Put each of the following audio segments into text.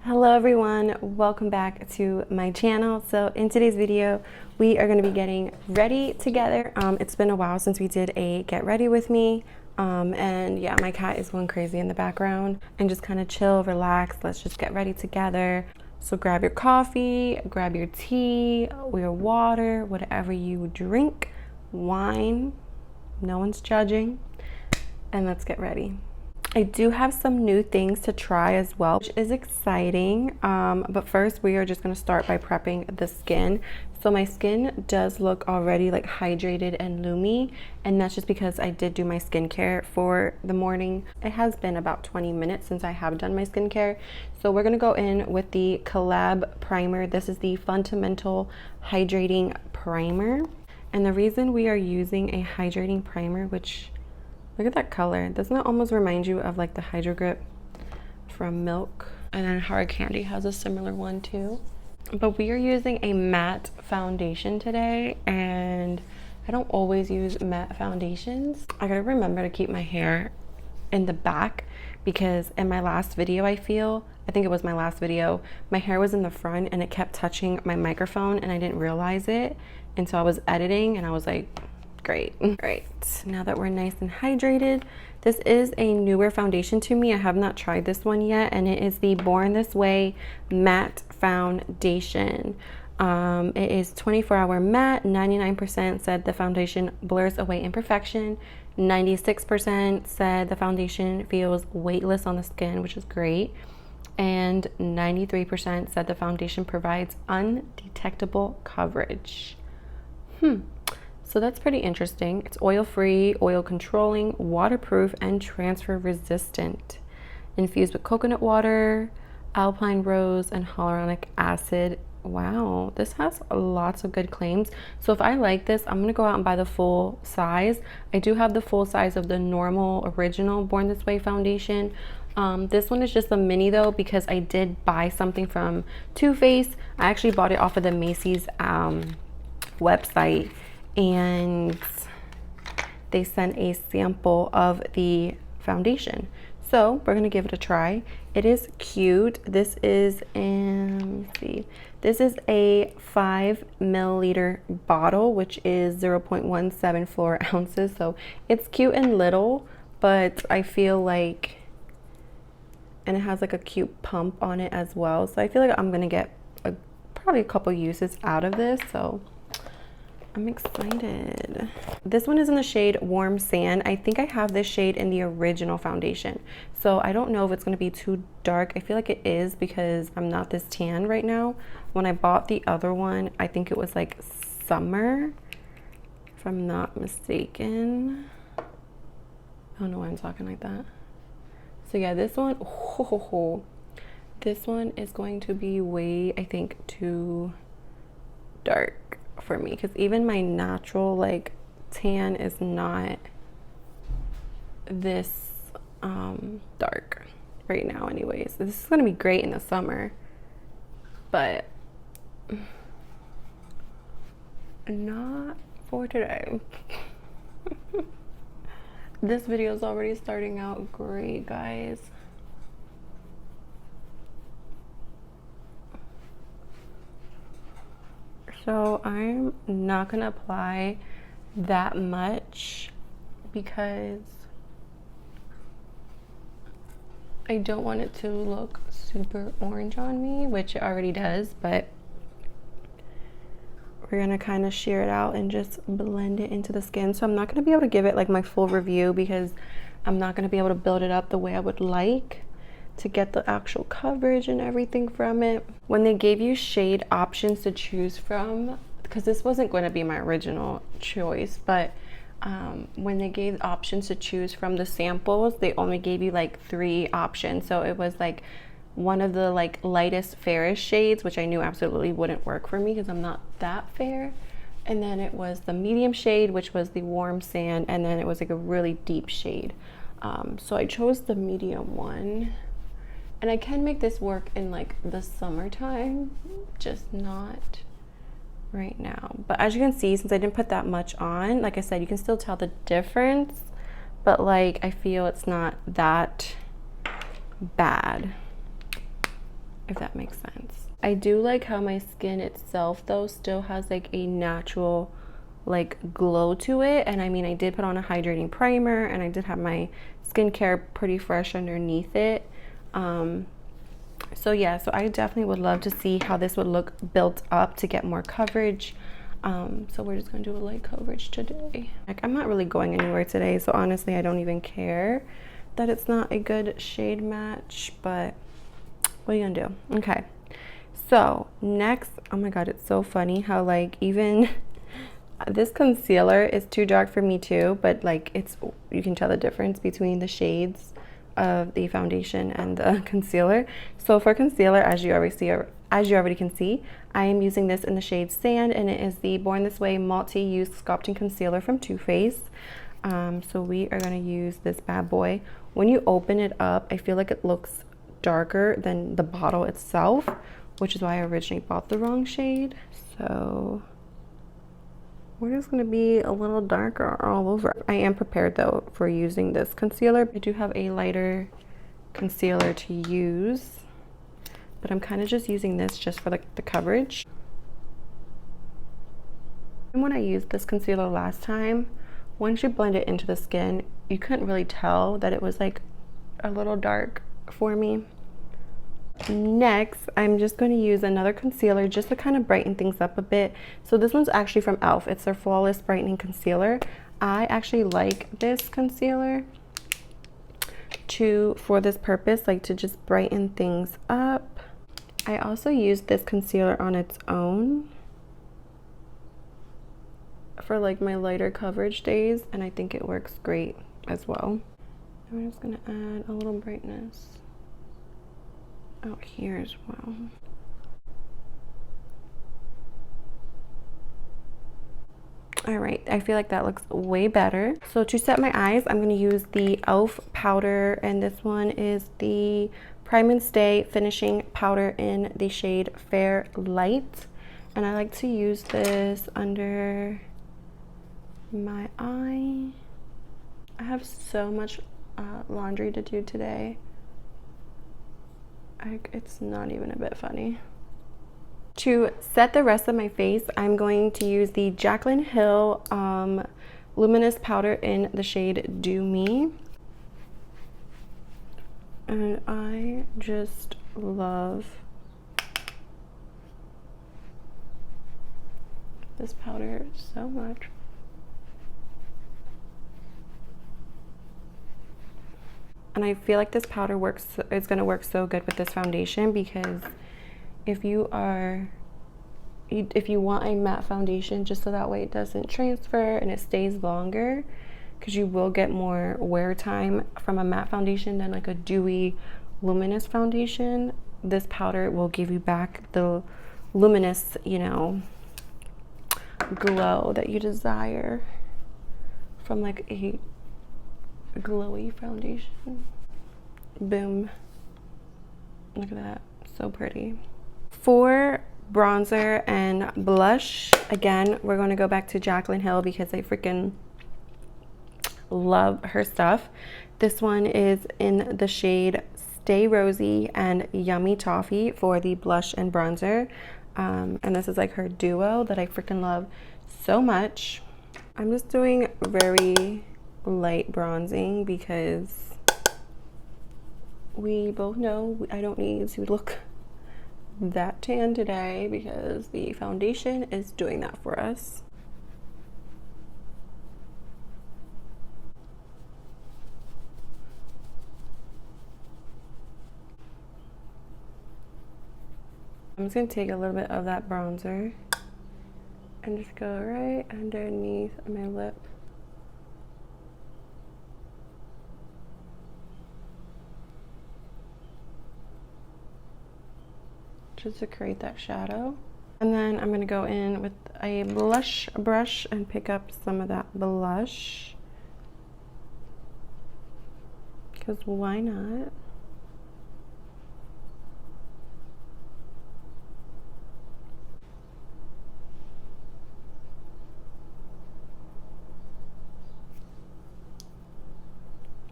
Hello everyone, welcome back to my channel. So in today's video we are going to be getting ready together. It's been a while since we did a get ready with me, and yeah, my cat is going crazy in the background. And just kind of chill, relax, let's just get ready together. So grab your coffee, grab your tea, your water, whatever you drink, wine, no one's judging, and let's get ready. I do have some new things to try as well, which is exciting. But first we are just going to start by prepping the skin. So my skin does look already like hydrated and loomy, and that's just because I did do my skincare for the morning. It has been about 20 minutes since I have done my skincare. So we're going to go in with the Collab primer. This is the Fundamental Hydrating Primer. And the reason we are using a hydrating primer, which look at that color. Doesn't it almost remind you of like the Hydro Grip from Milk? And then Hard Candy has a similar one too. But we are using a matte foundation today, and I don't always use matte foundations. I gotta remember to keep my hair in the back, because in my last video, I think it was my last video, my hair was in the front and it kept touching my microphone and I didn't realize it. And so I was editing and I was like, great. Right, now that we're nice and hydrated, this is a newer foundation to me. I have not tried this one yet, and it is the Born This Way Matte Foundation. It is 24-hour matte. 99% said the foundation blurs away imperfection. 96% said the foundation feels weightless on the skin, which is great. And 93% said the foundation provides undetectable coverage. So that's pretty interesting. It's oil-free, oil-controlling, waterproof, and transfer-resistant. Infused with coconut water, alpine rose, and hyaluronic acid. Wow, this has lots of good claims. So if I like this, I'm gonna go out and buy the full size. I do have the full size of the normal original Born This Way foundation. This one is just a mini though, because I did buy something from Too Faced. I actually bought it off of the Macy's website, and they sent a sample of the foundation. So we're gonna give it a try. It is cute. This is this is a 5 milliliter bottle, which is 0.174 ounces. So it's cute and little, but I feel like, and it has like a cute pump on it as well. So I feel like I'm gonna get probably a couple uses out of this. So I'm excited. This one is in the shade Warm Sand. I think I have this shade in the original foundation. So I don't know if it's gonna be too dark. I feel like it is because I'm not this tan right now. When I bought the other one, I think it was like summer, if I'm not mistaken. I don't know why I'm talking like that. So yeah, this one, this one is going to be way, I think, too dark for me, because even my natural like tan is not this dark right now anyways. This is going to be great in the summer, but not for today. This video is already starting out great, guys. So I'm not gonna apply that much because I don't want it to look super orange on me, which it already does, but we're gonna kind of shear it out and just blend it into the skin. So I'm not gonna be able to give it like my full review because I'm not gonna be able to build it up the way I would like to get the actual coverage and everything from it. When they gave you shade options to choose from, because this wasn't going to be my original choice, but when they gave options to choose from the samples, they only gave you like 3 options. So it was like one of the like lightest fairest shades, which I knew absolutely wouldn't work for me because I'm not that fair. And then it was the medium shade, which was the Warm Sand, and then it was like a really deep shade. So I chose the medium one. And I can make this work in like the summertime, just not right now. But as you can see, since I didn't put that much on, like I said, you can still tell the difference, but like I feel it's not that bad. if that makes sense. I do like how my skin itself though still has like a natural like glow to it. And I mean, I did put on a hydrating primer and I did have my skincare pretty fresh underneath it. So yeah, so I definitely would love to see how this would look built up to get more coverage. So we're just gonna do a light coverage today. Like, I'm not really going anywhere today, so honestly I don't even care that it's not a good shade match, but what are you gonna do? Okay, so next, oh my god, it's so funny how like even this concealer is too dark for me too, but like it's, you can tell the difference between the shades of the foundation and the concealer. So for concealer, as you already can see, I am using this in the shade Sand, and it is the Born This Way multi-use sculpting concealer from Too Faced. So we are going to use this bad boy. When you open it up, I feel like it looks darker than the bottle itself, which is why I originally bought the wrong shade. So we're just going to be a little darker all over. I am prepared though for using this concealer. I do have a lighter concealer to use, but I'm kind of just using this just for like the coverage. And when I used this concealer last time, once you blend it into the skin, you couldn't really tell that it was like a little dark for me. Next, I'm just going to use another concealer just to kind of brighten things up a bit. So this one's actually from e.l.f. It's their Flawless Brightening Concealer. I actually like this concealer for this purpose, like to just brighten things up. I also used this concealer on its own for like my lighter coverage days, and I think it works great as well. I'm just going to add a little brightness out here as well. All right, I feel like that looks way better. So to set my eyes, I'm going to use the e.l.f. powder, and this one is the Prime and Stay Finishing Powder in the shade Fair Light. And I like to use this under my eye. I have so much laundry to do today. It's not even a bit funny. To set the rest of my face, I'm going to use the Jaclyn Hill Luminous Powder in the shade Do Me. And I just love this powder so much. And I feel like this powder is going to work so good with this foundation, because if you want a matte foundation, just so that way it doesn't transfer and it stays longer, because you will get more wear time from a matte foundation than like a dewy luminous foundation, this powder will give you back the luminous, you know, glow that you desire from like a glowy foundation. Boom. Look at that, so pretty. For bronzer and blush, again, we're going to go back to Jaclyn Hill because I freaking love her stuff. This one is in the shade Stay Rosy and Yummy Toffee for the blush and bronzer. And this is like her duo that I freaking love so much. I'm just doing very light bronzing because we both know I don't need to look that tan today because the foundation is doing that for us. I'm just going to take a little bit of that bronzer and just go right underneath my lip. Just to create that shadow. And then I'm going to go in with a blush brush and pick up some of that blush. Because why not?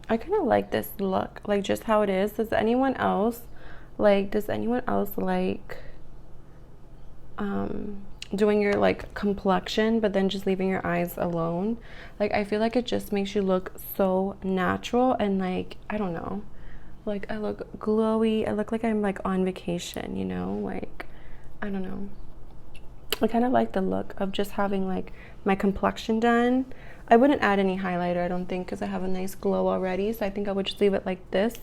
I kind of like this look, like just how it is. Does anyone else Like, does anyone else like doing your like complexion but then just leaving your eyes alone? Like, I feel like it just makes you look so natural, and like, I don't know, like I look glowy. I look like I'm like on vacation, you know? Like, I don't know. I kind of like the look of just having like my complexion done. I wouldn't add any highlighter, I don't think, because I have a nice glow already. So I think I would just leave it like this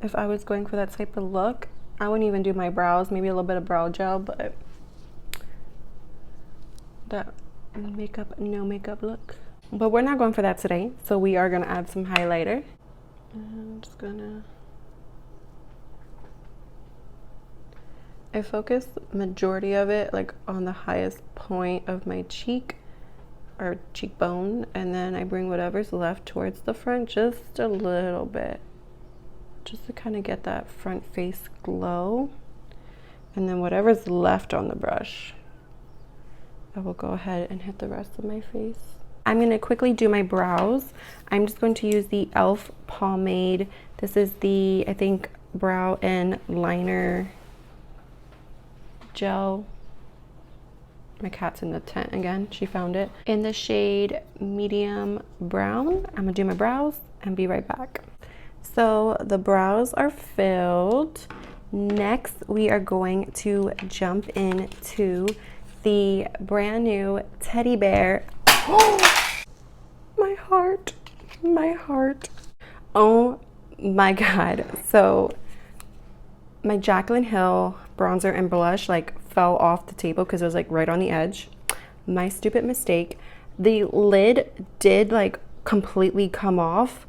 if I was going for that type of look. I wouldn't even do my brows, maybe a little bit of brow gel, but that makeup, no makeup look. But we're not going for that today, so we are gonna add some highlighter. I'm just gonna, I focus majority of it like on the highest point of my cheek or cheekbone, and then I bring whatever's left towards the front just a little bit, just to kind of get that front face glow. And then whatever's left on the brush, I will go ahead and hit the rest of my face. I'm going to quickly do my brows. I'm just going to use the e.l.f. pomade. This is the, I think, brow and liner gel. My cat's in the tent again. She found it. In the shade medium brown. I'm gonna do my brows and be right back. So the brows are filled. Next, we are going to jump into the brand new teddy bear. Oh, my heart, my heart. Oh my God. So my Jaclyn Hill bronzer and blush like fell off the table because it was like right on the edge. My stupid mistake. The lid did like completely come off,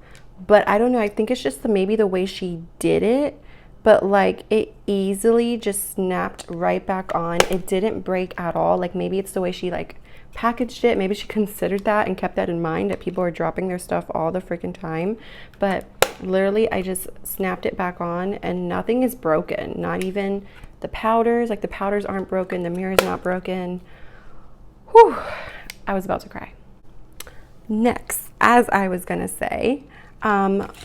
but I don't know, I think it's just maybe the way she did it, but like it easily just snapped right back on. It didn't break at all. Like, maybe it's the way she like packaged it. Maybe she considered that and kept that in mind, that people are dropping their stuff all the freaking time. But literally I just snapped it back on and nothing is broken. Not even the powders. Like, the powders aren't broken, the mirror's not broken. Whew, I was about to cry. Next, as I was gonna say,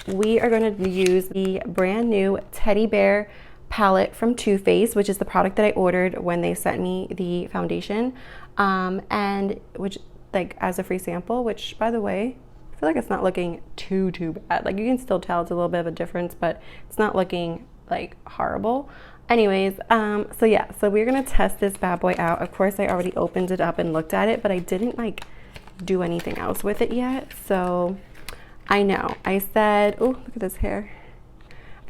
we are going to use the brand new teddy bear palette from Too Faced, which is the product that I ordered when they sent me the foundation, and which, like, as a free sample, which, by the way, I feel like it's not looking too bad. Like, you can still tell it's a little bit of a difference, but it's not looking like horrible. Anyways, so yeah, so we're gonna test this bad boy out. Of course, I already opened it up and looked at it, but I didn't like do anything else with it yet. So I know I said, oh, look at this hair.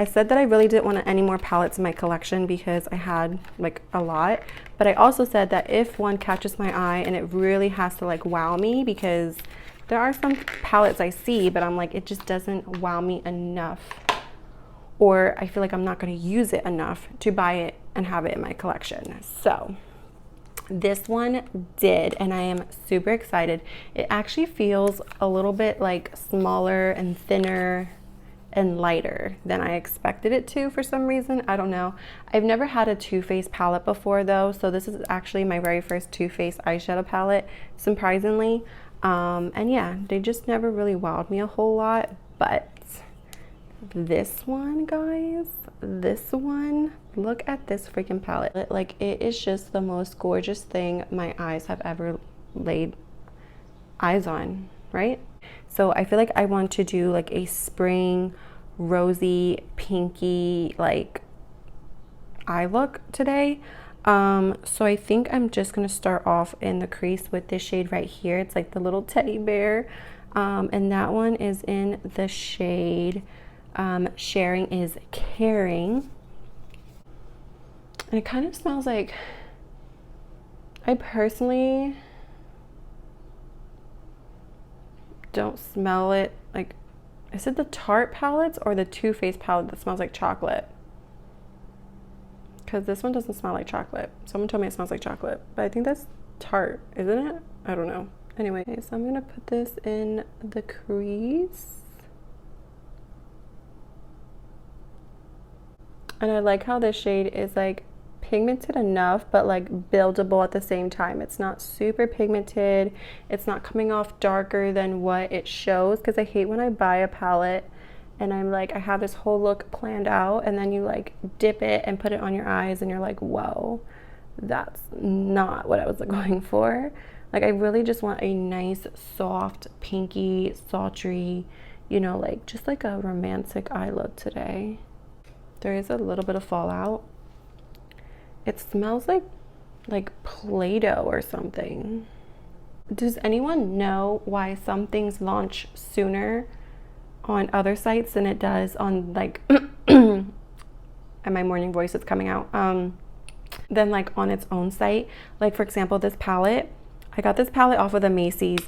I said that I really didn't want any more palettes in my collection because I had like a lot, but I also said that if one catches my eye and it really has to like wow me, because there are some palettes I see, but I'm like, it just doesn't wow me enough, or I feel like I'm not going to use it enough to buy it and have it in my collection. So this one did, and I am super excited. It actually feels a little bit like smaller and thinner and lighter than I expected it to for some reason. I don't know. I've never had a Too Faced palette before though, so this is actually my very first Too Faced eyeshadow palette, surprisingly. And yeah, they just never really wowed me a whole lot, but this one, guys, this one, look at this freaking palette. Like, it is just the most gorgeous thing my eyes have ever laid eyes on, right? So I feel like I want to do like a spring rosy pinky like eye look today. So I think I'm just gonna start off in the crease with this shade right here. It's like the little teddy bear, and that one is in the shade Sharing is Caring, and it kind of smells like, I personally don't smell it like, is it the Tarte palettes or the Too Faced palette that smells like chocolate? Because this one doesn't smell like chocolate. Someone told me it smells like chocolate, but I think that's Tarte, isn't it? I don't know. Anyway, so I'm gonna put this in the crease. And I like how this shade is like pigmented enough, but like buildable at the same time. It's not super pigmented. It's not coming off darker than what it shows, because I hate when I buy a palette and I'm like, I have this whole look planned out, and then you like dip it and put it on your eyes and you're like, whoa, that's not what I was going for. Like, I really just want a nice, soft, pinky, sultry, you know, like just like a romantic eye look today. There is a little bit of fallout. It smells like Play-Doh or something. Does anyone know why some things launch sooner on other sites than it does on like, and my morning voice is coming out, than like on its own site? Like, for example, this palette, I got this palette off of the Macy's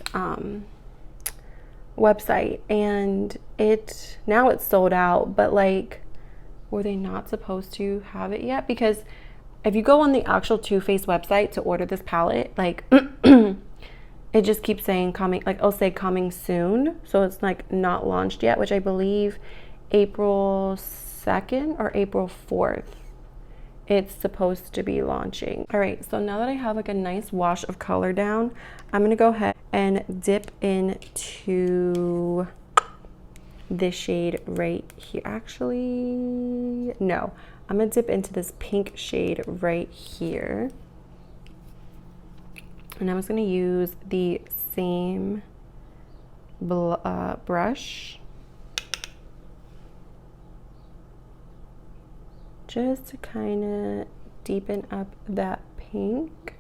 website, and now it's sold out, but like, were they not supposed to have it yet? Because if you go on the actual Too Faced website to order this palette, like it just keeps saying coming, like it'll say coming soon, so it's like not launched yet, which I believe April 2nd or April 4th it's supposed to be launching. All right, so now that I have like a nice wash of color down, I'm gonna go ahead and dip into this shade right here. Actually, no, I'm gonna dip into this pink shade right here. And I'm just gonna use the same brush just to kind of deepen up that pink.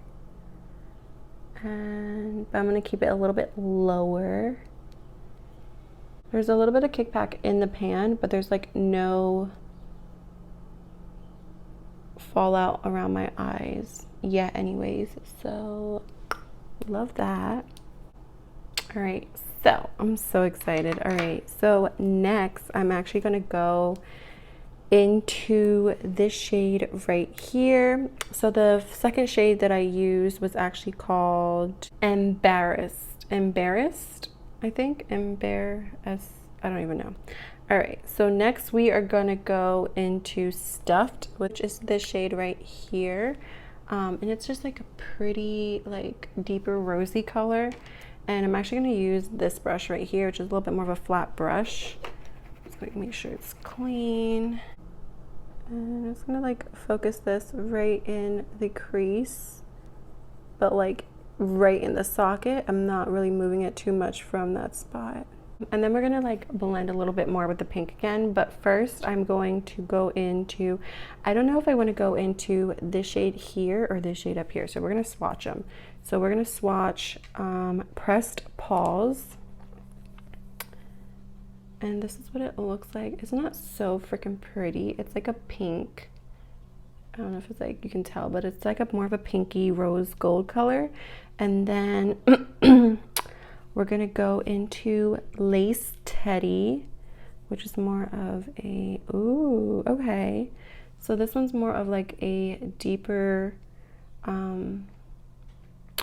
And I'm gonna keep it a little bit lower. There's a little bit of kickback in the pan, but there's like no fallout around my eyes yet anyways, so love that. All right, so I'm so excited. All right, so next I'm actually gonna go into this shade right here. So the second shade that I used was actually called Embarrassed, I think. Embarrassed, I don't even know. All right, so next we are gonna go into Stuffed, which is this shade right here. And it's just like a pretty, like deeper rosy color. And I'm actually gonna use this brush right here, which is a little bit more of a flat brush. Just gonna make sure it's clean. And I'm just gonna like focus this right in the crease, but like right in the socket. I'm not really moving it too much from that spot. And then we're gonna like blend a little bit more with the pink again, but first I'm going to go into, I don't know if I want to go into this shade here or this shade up here, so we're gonna swatch them. So we're gonna swatch Pressed Pause, and this is what it looks like. It's not so freaking pretty. It's like a pink, I don't know if it's like, you can tell, but it's like a more of a pinky rose gold color. And then we're gonna go into Lace Teddy, which is more of a, ooh, okay. So this one's more of like a deeper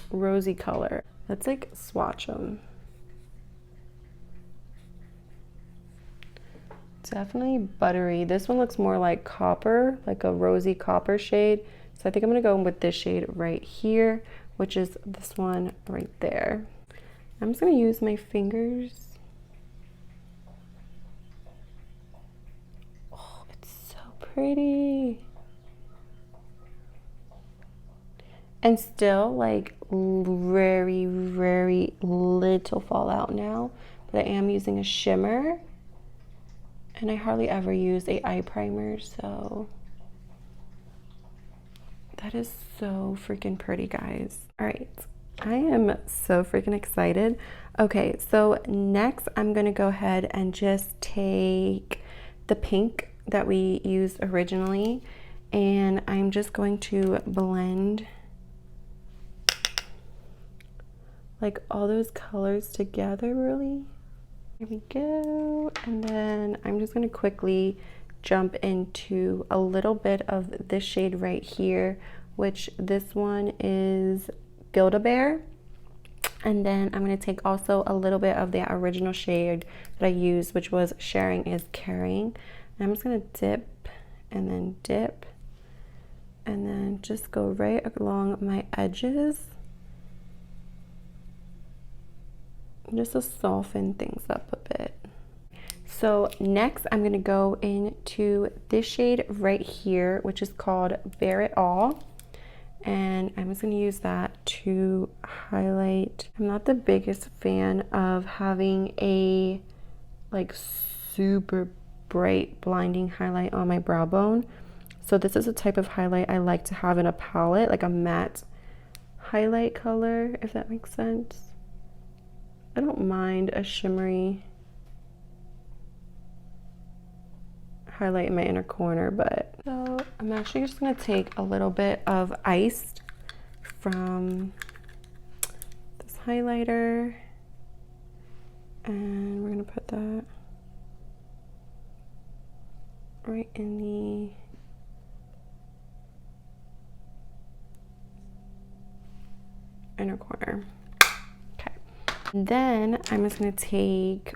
rosy color. Let's like swatch them. Definitely buttery. This one looks more like copper, like a rosy copper shade. So I think I'm gonna go with this shade right here, which is this one right there. I'm just gonna use my fingers. Oh, it's so pretty. And still like very, very little fallout now, but I am using a shimmer. And I hardly ever use a eye primer, so that is so freaking pretty, guys. All right, I am so freaking excited. Okay, so next I'm gonna go ahead and just take the pink that we used originally, and I'm just going to blend like all those colors together, really. Here we go. And then I'm just gonna quickly jump into a little bit of this shade right here, which this one is Gilda Bear. And then I'm gonna take also a little bit of the original shade that I used, which was Sharing is Caring. And I'm just gonna dip and then just go right along my edges, just to soften things up a bit. So next I'm gonna go into this shade right here, which is called Bare It All. And I'm just gonna use that to highlight. I'm not the biggest fan of having a like super bright blinding highlight on my brow bone. So this is a type of highlight I like to have in a palette, like a matte highlight color, if that makes sense. I don't mind a shimmery highlight in my inner corner, but so I'm actually just gonna take a little bit of iced from this highlighter, and we're gonna put that right in the inner corner. Okay, and then I'm just gonna take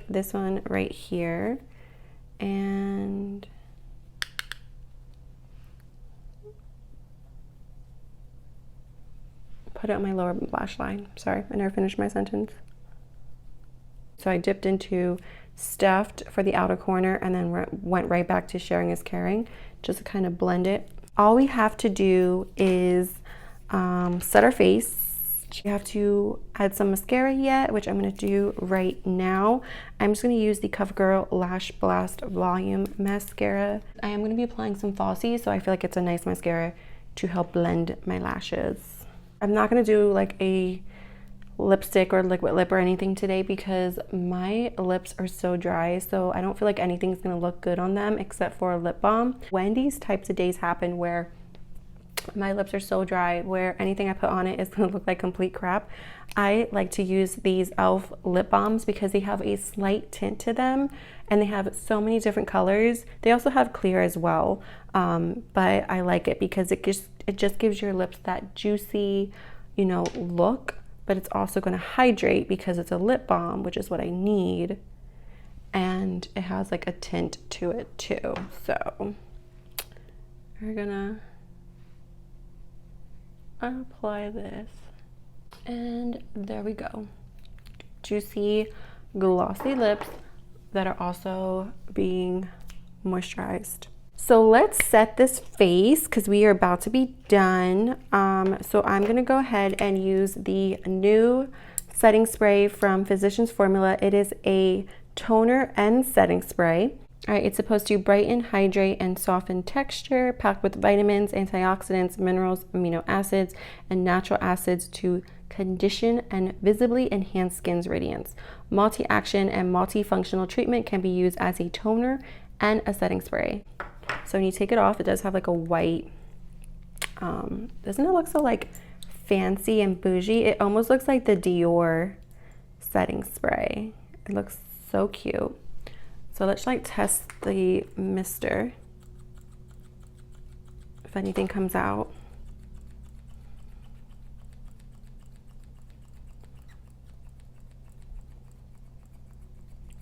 this one right here and put it on my lower lash line. Sorry, I never finished my sentence. So I dipped into Stuffed for the outer corner and then went right back to Sharing is Caring, just to kind of blend it. All we have to do is set our face. You have to add some mascara yet, which I'm going to do right now. I'm just going to use the CoverGirl Lash Blast Volume Mascara. I am going to be applying some Falsies, so I feel like it's a nice mascara to help blend my lashes. I'm not going to do like a lipstick or liquid lip or anything today because my lips are so dry, so I don't feel like anything's going to look good on them except for a lip balm. When these types of days happen where my lips are so dry where anything I put on it is gonna look like complete crap, I like to use these e.l.f. lip balms because they have a slight tint to them and they have so many different colors. They also have clear as well, but I like it because it just gives your lips that juicy, you know, look, but it's also gonna hydrate because it's a lip balm, which is what I need, and it has like a tint to it too. So we're gonna apply this, and there we go. Juicy, glossy lips that are also being moisturized. So let's set this face because we are about to be done. So I'm gonna go ahead and use the new setting spray from Physicians Formula. It is a toner and setting spray. All right, it's supposed to brighten, hydrate, and soften texture, packed with vitamins, antioxidants, minerals, amino acids, and natural acids to condition and visibly enhance skin's radiance. Multi-action and multifunctional treatment can be used as a toner and a setting spray. So when you take it off, it does have like a white, doesn't it look so like fancy and bougie? It almost looks like the Dior setting spray. It looks so cute. So let's like test the mister, if anything comes out.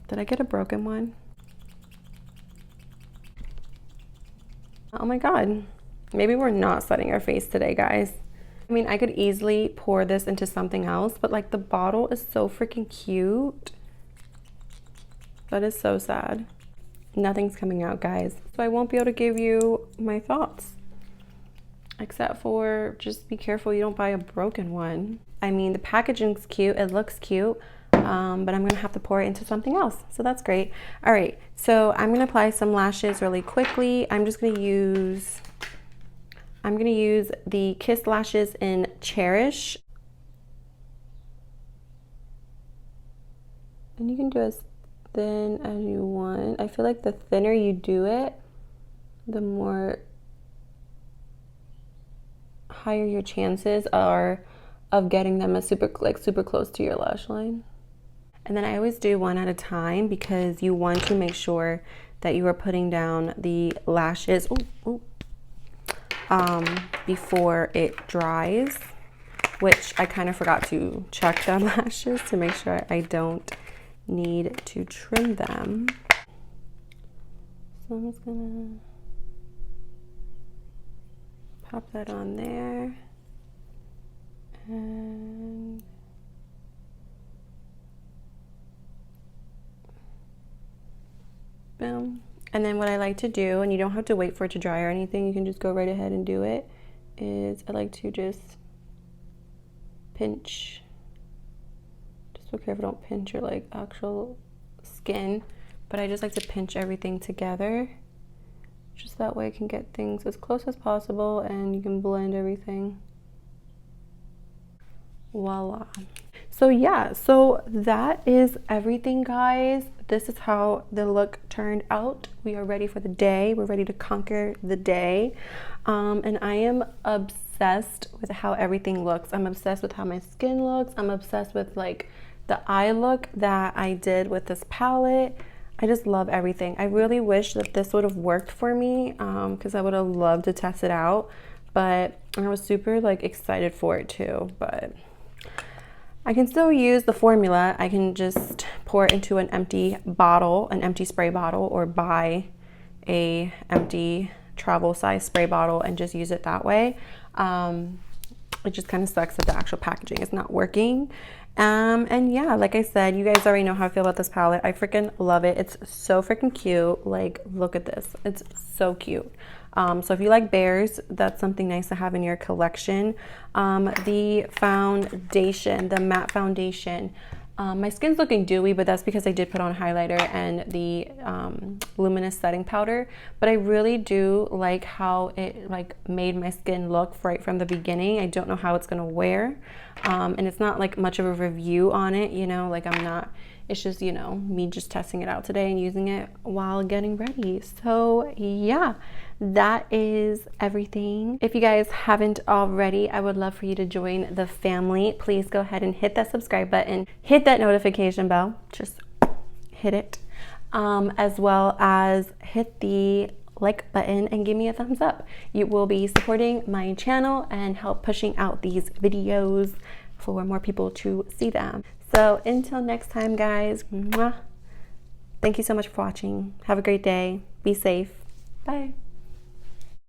Did I get a broken one? Oh my God, maybe we're not setting our face today, guys. I mean, I could easily pour this into something else, but like the bottle is so freaking cute. That is so sad. Nothing's coming out, guys. So I won't be able to give you my thoughts. Except for just be careful you don't buy a broken one. I mean, the packaging's cute, it looks cute, but I'm gonna have to pour it into something else. So that's great. All right, so I'm gonna apply some lashes really quickly. I'm gonna use the Kiss Lashes in Cherish. And you can do as thin as you want. I feel like the thinner you do it, the more higher your chances are of getting them as super close to your lash line. And then I always do one at a time because you want to make sure that you are putting down the lashes before it dries, which I kind of forgot to check the lashes to make sure I don't need to trim them. So I'm just gonna pop that on there, and boom. And then what I like to do, and you don't have to wait for it to dry or anything, you can just go right ahead and do it, is I like to just pinch. Just be careful, don't pinch your like actual skin, but I just like to pinch everything together. Just that way I can get things as close as possible and you can blend everything. Voila. So yeah, so that is everything, guys. This is how the look turned out. We are ready for the day. We're ready to conquer the day. And I am obsessed with how everything looks. I'm obsessed with how my skin looks. I'm obsessed with like the eye look that I did with this palette. I just love everything. I really wish that this would have worked for me because I would have loved to test it out. But I was super like excited for it too. But I can still use the formula. I can just pour it into an empty bottle, an empty spray bottle, or buy a empty travel size spray bottle and just use it that way. It just kind of sucks that the actual packaging is not working. And yeah, like I said, you guys already know how I feel about this palette. I freaking love it. It's so freaking cute. Like, look at this. It's so cute. So if you like bears, that's something nice to have in your collection. The foundation, the matte foundation, my skin's looking dewy, but that's because I did put on highlighter and the luminous setting powder. But I really do like how it like made my skin look right from the beginning. I don't know how it's gonna wear, and it's not like much of a review on it, you know, like I'm not, it's just, you know, me just testing it out today and using it while getting ready. So yeah, that is everything. If you guys haven't already, I would love for you to join the family. Please go ahead and hit that subscribe button, hit that notification bell, just hit it, as well as hit the like button and give me a thumbs up. You will be supporting my channel and help pushing out these videos for more people to see them. So until next time, guys, mwah. Thank you so much for watching. Have a great day. Be safe. Bye.